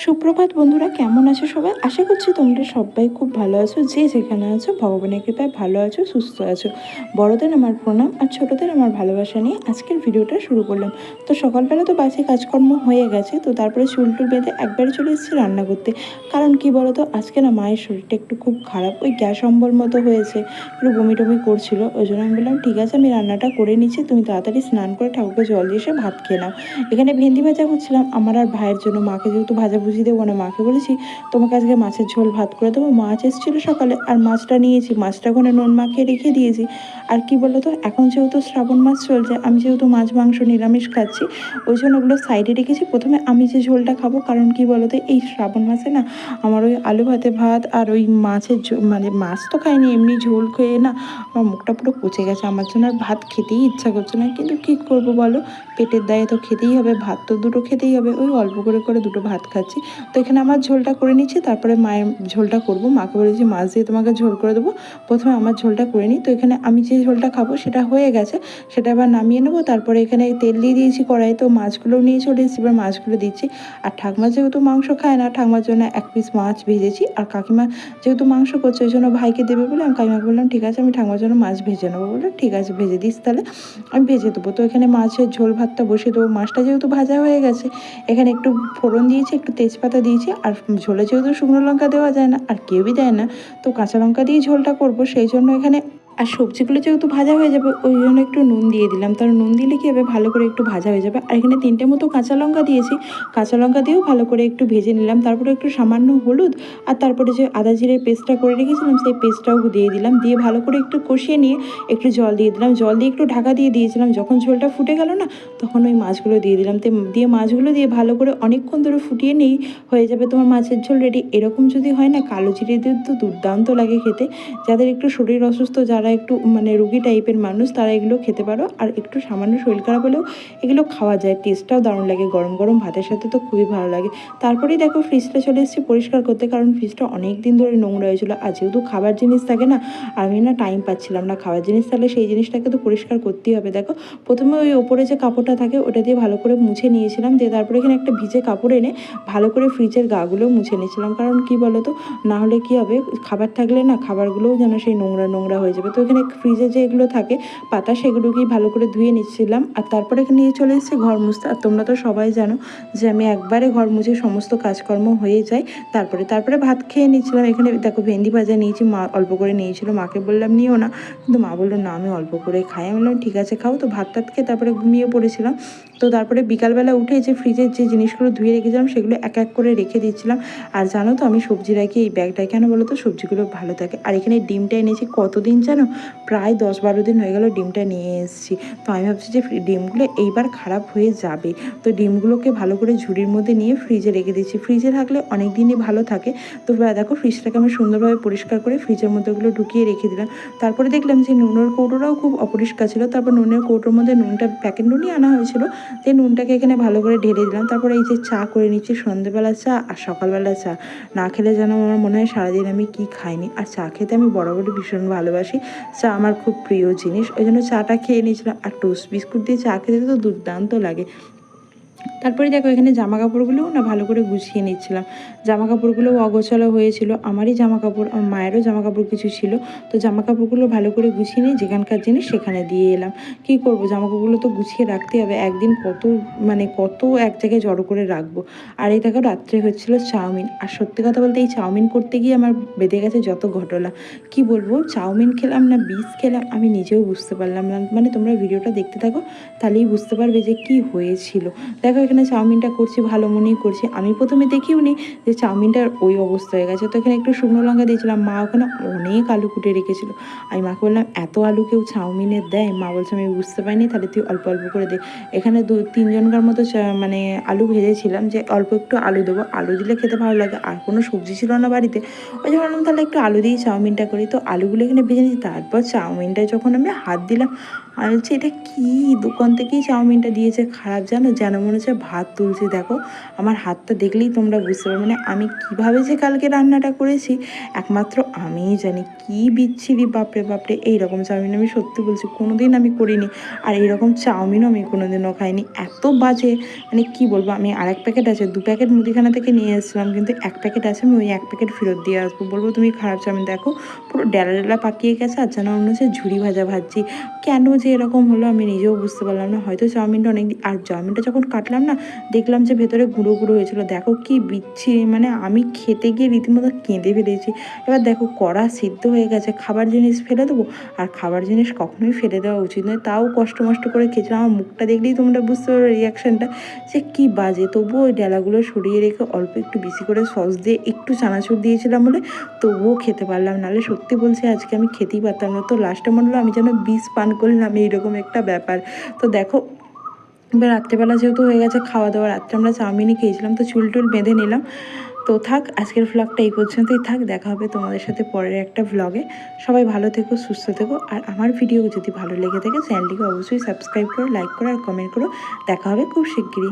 সুপ্রভাত বন্ধুরা, কেমন আছো সবাই? আশা করছি তোমরা সবাই খুব ভালো আছো। যে যেখানে আছো ভগবানের কৃপায় ভালো আছো, সুস্থ আছো। বড়দের আমার প্রণাম আর ছোটদের আমার ভালোবাসা নিয়ে আজকের ভিডিওটা শুরু করলাম। তো সকালবেলা তো বাসি কাজকর্ম হয়ে গেছে, তো তারপরে চুল টুল বেঁধে একবারে চলে এসেছি রান্না করতে। কারণ কি বলো তো, আজকে না মায়ের শরীরটা একটু খুব খারাপ, ওই গ্যাস অম্বল মতো হয়েছে, একটু বমি টমি করছিল। ওই জন্য আমি বললাম ঠিক আছে, আমি রান্নাটা করে নিচ্ছি, তুমি তাড়াতাড়ি স্নান করে ঠাকুরকে জল দিয়ে এসে ভাত খেয়ে নাও। এখানে ভেন্ডি ভাজা করছিলাম আমার আর ভাইয়ের জন্য। মাকে যেহেতু ভাজাভুজি দেবো না, মাকে বলেছি তোমাকে আজকে মাছের ঝোল ভাত করে দেবো। মাছ এসেছিলো সকালে, আর মাছটা নিয়েছি, মাছটা ওখানে নুন মাখিয়ে রেখে দিয়েছি। আর কি বলো তো, এখন যেহেতু শ্রাবণ মাস চলছে, আমি যেহেতু মাছ মাংস নিরামিষ খাচ্ছি, ওই জন্য ওগুলো সাইডে রেখেছি। প্রথমে আমি যে ঝোলটা খাবো, কারণ কি বলো তো, এই শ্রাবণ মাসে না আমার ওই আলু ভাতে ভাত আর ওই মাছের মানে মাছ তো খাইনি, এমনি ঝোল খেয়ে না আমার মুখটা পুরো পচে গেছে। আমার জন্য আর ভাত খেতেই ইচ্ছা করছে না, কিন্তু কী করবো বলো, পেটের দায়ে তো খেতেই হবে, ভাত তো দুটো খেতেই হবে। ওই অল্প করে করে দুটো ভাত খাচ্ছি। তো এখানে আমার ঝোলটা করে নিচ্ছি, তারপরে মায়ের ঝোলটা করবো। মাকে বলেছি মাছ দিয়ে তোমাকে ঝোল করে দেবো, প্রথমে আমার ঝোলটা করে নিই। তো এখানে আমি যে ঝোলটা খাবো সেটা হয়ে গেছে, সেটা আবার নামিয়ে নেবো। তারপরে এখানে তেল দিয়ে দিয়েছি কড়াই, তো মাছগুলো নিয়ে চলে এসেছি, এবার মাছগুলো দিচ্ছি। আর ঠাকমা যেহেতু মাংস খায় না, ঠাকমার জন্য এক পিস মাছ ভেজেছি। আর কাকিমা যেহেতু মাংস করছে, ওই জন্য ভাইকে দেবে বলে আমি কাকিমাকে বললাম ঠিক আছে, আমি ঠাকমার জন্য মাছ ভেজে নেবো। বললো ঠিক আছে, ভেজে দিস তাহলে, আমি ভেজে দেবো। তো এখানে মাছের ঝোল ভাতটা বসিয়ে দেবো। মাছটা যেহেতু ভাজা হয়ে গেছে, এখানে একটু ফোড়ন দিয়েছি, একটু তেজপাতা দিয়েছি। আর ঝোলে যেহেতু শুকনো লঙ্কা দেওয়া যায় না, আর কেউই দেয় না, তো কাঁচা লঙ্কা দিয়েই ঝোলটা করবো, সেই জন্য এখানে আর সবজিগুলো যেহেতু ভাজা হয়ে যাবে, ওই জন্য একটু নুন দিয়ে দিলাম। তার নুন দিলে কী হবে, ভালো করে একটু ভাজা হয়ে যাবে। আর এখানে 3টে মতো কাঁচা লঙ্কা দিয়েছি, কাঁচা লঙ্কা দিয়েও ভালো করে একটু ভেজে নিলাম। তারপরে একটু সামান্য হলুদ, আর তারপরে যে আদা জিরের পেস্টটা করে রেখেছিলাম, সেই পেস্টটাও দিয়ে দিলাম। দিয়ে ভালো করে একটু কষিয়ে নিয়ে একটু জল দিয়ে দিলাম। জল দিয়ে একটু ঢাকা দিয়ে দিয়েছিলাম। যখন ঝোলটা ফুটে গেল না, তখন ওই মাছগুলো দিয়ে দিলাম। দিয়ে মাছগুলো দিয়ে ভালো করে অনেকক্ষণ ধরে ফুটিয়ে নিই, হয়ে যাবে তোমার মাছের ঝোল রেডি। এরকম যদি হয় না, কালো জিরে দিয়ে তো দুর্দান্ত লাগে খেতে। যাদের একটু শরীর অসুস্থ, যারা একটু মানে রুগী টাইপের মানুষ, তারা এগুলো খেতে পারো। আর একটু সামান্য শরীর খারাপ হলেও এগুলো খাওয়া যায়, টেস্টটাও দারুণ লাগে, গরম গরম ভাতের সাথে তো খুবই ভালো লাগে। তারপরেই দেখো ফ্রিজটা চলে এসেছি পরিষ্কার করতে, কারণ ফ্রিজটা অনেক দিন ধরে নোংরা হয়েছিল। আর যেহেতু খাবার জিনিস থাকে না, আমি না টাইম পাচ্ছিলাম না। খাবার জিনিস থাকলে সেই জিনিসটাকে তো পরিষ্কার করতেই হবে। দেখো প্রথমে ওই ওপরে যে কাপড়টা থাকে ওটা দিয়ে ভালো করে মুছে নিয়েছিলাম। দিয়ে তারপরে এখানে একটা ভিজে কাপড় এনে ভালো করে ফ্রিজের গাগুলোও মুছে নিয়েছিলাম। কারণ কি বলো তো, না হলে কী হবে, খাবার থাকলে না খাবারগুলোও যেন সেই নোংরা নোংরা হয়ে যাবে। তো এখানে ফ্রিজে যে এগুলো থাকে পাতা, সেগুলোকেই ভালো করে ধুয়ে নিচ্ছিলাম। আর তারপরে নিয়ে চলে এসেছি ঘর মুছতে। আর তোমরা তো সবাই জানো যে আমি একবারে ঘর মুছে সমস্ত কাজকর্ম হয়ে যায়। তারপরে ভাত খেয়ে নিচ্ছিলাম। এখানে দেখো ভেন্ডি ভাজা নিয়েছি, মা অল্প করে নিয়েছিল, মাকে বললাম নিও না, কিন্তু মা বললো না আমি অল্প করে খাই। আমি বললাম ঠিক আছে খাও। তো ভাত টাত খেয়ে তারপরে ঘুমিয়ে পড়েছিলাম। তো তারপরে বিকালবেলা উঠে যে ফ্রিজের যে জিনিসগুলো ধুয়ে রেখেছিলাম সেগুলো এক এক করে রেখে দিচ্ছিলাম। আর জানো তো, আমি সবজি রাখি এই ব্যাগটায়, কেন বলো তো, সবজিগুলো ভালো থাকে। আর এখানে ডিমটা এনেছি, কতদিন জানো, প্রায় 10-12 দিন হয়ে গেল ডিমটা নিয়ে এসেছি। তো আমি ভাবছি যে ডিমগুলো এইবার খারাপ হয়ে যাবে, তো ডিমগুলোকে ভালো করে ঝুড়ির মধ্যে নিয়ে ফ্রিজে রেখে দিচ্ছি। ফ্রিজে থাকলে অনেক দিনই ভালো থাকে। তো দেখো ফ্রিজটাকে আমি সুন্দরভাবে পরিষ্কার করে ফ্রিজের মধ্যে ওগুলো ঢুকিয়ে রেখে দিলাম। তারপরে দেখলাম যে নুনের কৌটোটাও খুব অপরিষ্কার ছিল। তারপর নুনের কৌটোর মধ্যে নুনটা প্যাকেট নুনই আনা হয়েছিল, যে নুনটাকে এখানে ভালো করে ঢেলে দিলাম। তারপরে এই যে চা করে নিচ্ছি, সন্ধ্যেবেলা চা আর সকালবেলা চা। না খেলে যেন আমার মনে হয় সারাদিন আমি কি খাইনি। আর চা খেতে আমি বরাবরই ভীষণ ভালোবাসি, চা আমার খুব প্রিয় জিনিস। ওই জন্য চাটা খেয়ে নিয়েছিলাম। আর টোস্ট বিস্কুট দিয়ে চা খেতে তো দুর্দান্ত লাগে। তারপরে দেখো এখানে জামা কাপড়গুলোও না ভালো করে গুছিয়ে নিচ্ছিলাম। জামা কাপড়গুলোও অগোছালো হয়েছিল, আমারই জামা কাপড়, আমার মায়েরও জামা কাপড় কিছু ছিল। তো জামা কাপড়গুলো ভালো করে গুছিয়ে নিয়ে যেখানকার জিনিস সেখানে দিয়ে এলাম। কী করবো, জামা কাপড়গুলো তো গুছিয়ে রাখতে হবে, একদিন কত এক জায়গায় জড়ো করে রাখবো। আর এই দেখো রাত্রে হচ্ছিল চাউমিন। আর সত্যি কথা বলতে এই চাউমিন করতে গিয়ে আমার বেঁধে গেছে যত ঘটনা। কি বলবো, চাউমিন খেলাম না বিষ খেলাম আমি নিজেও বুঝতে পারলাম না। মানে তোমরা ভিডিওটা দেখতে থাকো, তাহলেই বুঝতে পারবে যে কি হয়েছিল। দেখো এখানে চাউমিনটা করছি, ভালো মনেই করছি। আমি প্রথমে দেখিও নি যে চাউমিনটার ওই অবস্থা হয়ে গেছে। তো এখানে একটু শুকনো লঙ্কা দিয়েছিলাম, মা ওখানে অনেক আলু কুটে রেখেছিল। আমি মাকে বললাম এত আলু কেউ চাউমিনে দেয়? মা বলছে আমি বুঝতে পারিনি, তাহলে তুই অল্প অল্প করে দে। এখানে 2-3 জনকার মতো মানে আলু ভেজেছিলাম, যে অল্প একটু আলু দেবো, আলু দিলে খেতে ভালো লাগে। আর কোনো সবজি ছিল না বাড়িতে, ওই জন্য ভাবলাম তাহলে একটু আলু দিয়েই চাউমিনটা করি। তো আলুগুলো এখানে ভেজে নিয়েছি। তারপর চাউমিনটা যখন আমি হাত দিলাম, আমি বলছি এটা কী, দোকান থেকেই চাউমিনটা দিয়েছে খারাপ, যেন মনে হচ্ছে হচ্ছে ভাত তুলছি। দেখো আমার হাতটা দেখলেই তোমরা বুঝতে পারবে, মানে আমি কিভাবে যে কালকে রান্নাটা করেছি একমাত্র আমিই জানি। কি বিচ্ছিরি, বাপরে বাপরে! এইরকম চাউমিন আমি সত্যি বলছি কোনোদিন আমি করিনি, আর এইরকম চাউমিনও আমি কোনোদিনও খাইনি। এত বাজে, মানে কি বলবো, আমি আরেক প্যাকেট আছে, 2 প্যাকেট মুদিখানা থেকে নিয়ে এসেছিলাম, কিন্তু 1 প্যাকেট আছে, আমি ওই 1 প্যাকেট ফেরত দিয়ে আসবো, বলবো তুমি খারাপ চাউমিন। দেখো পুরো ডেলা ডেলা পাকিয়ে গেছে, আর যেন মনে হচ্ছে ঝুরি ভাজা ভাজছি। কেন যে এরকম হলো আমি নিজেও বুঝতে পারলাম না। হয়তো চাউমিনটা অনেক, আর চাউমিনটা যখন কাটলাম না দেখলাম যে ভেতরে গুঁড়ো গুঁড়ো হয়েছিল। দেখো কি বিচ্ছিরি, মানে আমি খেতে গিয়ে রীতিমতো কেঁদে ফেলেছি। এবার দেখো কড়া সিদ্ধ হয়ে গেছে, খাবার জিনিস ফেলে দেবো? আর খাবার জিনিস কখনোই ফেলে দেওয়া উচিত নয়, তাও কষ্ট মষ্ট করে খেয়েছিলাম। আমার মুখটা দেখলেই তোমরা বুঝতে পারো রিয়াকশানটা যে কী বাজে। তবুও ওই ডালাগুলো সরিয়ে রেখে অল্প একটু বেশি করে সস দিয়ে একটু চানাচুর দিয়েছিলাম বলে তবুও খেতে পারলাম, নাহলে সত্যি বলছি আজকে আমি খেতেই পারতাম না। তো লাস্টে মনে হলো আমি যেন বিষ পান করলাম, এইরকম একটা ব্যাপার। তো দেখো এবার রাত্রেবেলা যেহেতু হয়ে গেছে খাওয়া দাওয়া, রাত্রে আমরা চাউমিনই খেয়েছিলাম, তো চুল টুল বেঁধে নিলাম। তো থাক, আজকের ভ্লগটা এই পর্যন্তই থাক, দেখা হবে তোমাদের সাথে পরের একটা ভ্লগে। সবাই ভালো থেকো, সুস্থ থেকো, আর আমার ভিডিও যদি ভালো লেগে থাকে চ্যানেলটিকে অবশ্যই সাবস্ক্রাইব করো, লাইক করো আর কমেন্ট করো। দেখা হবে খুব শিগগিরই।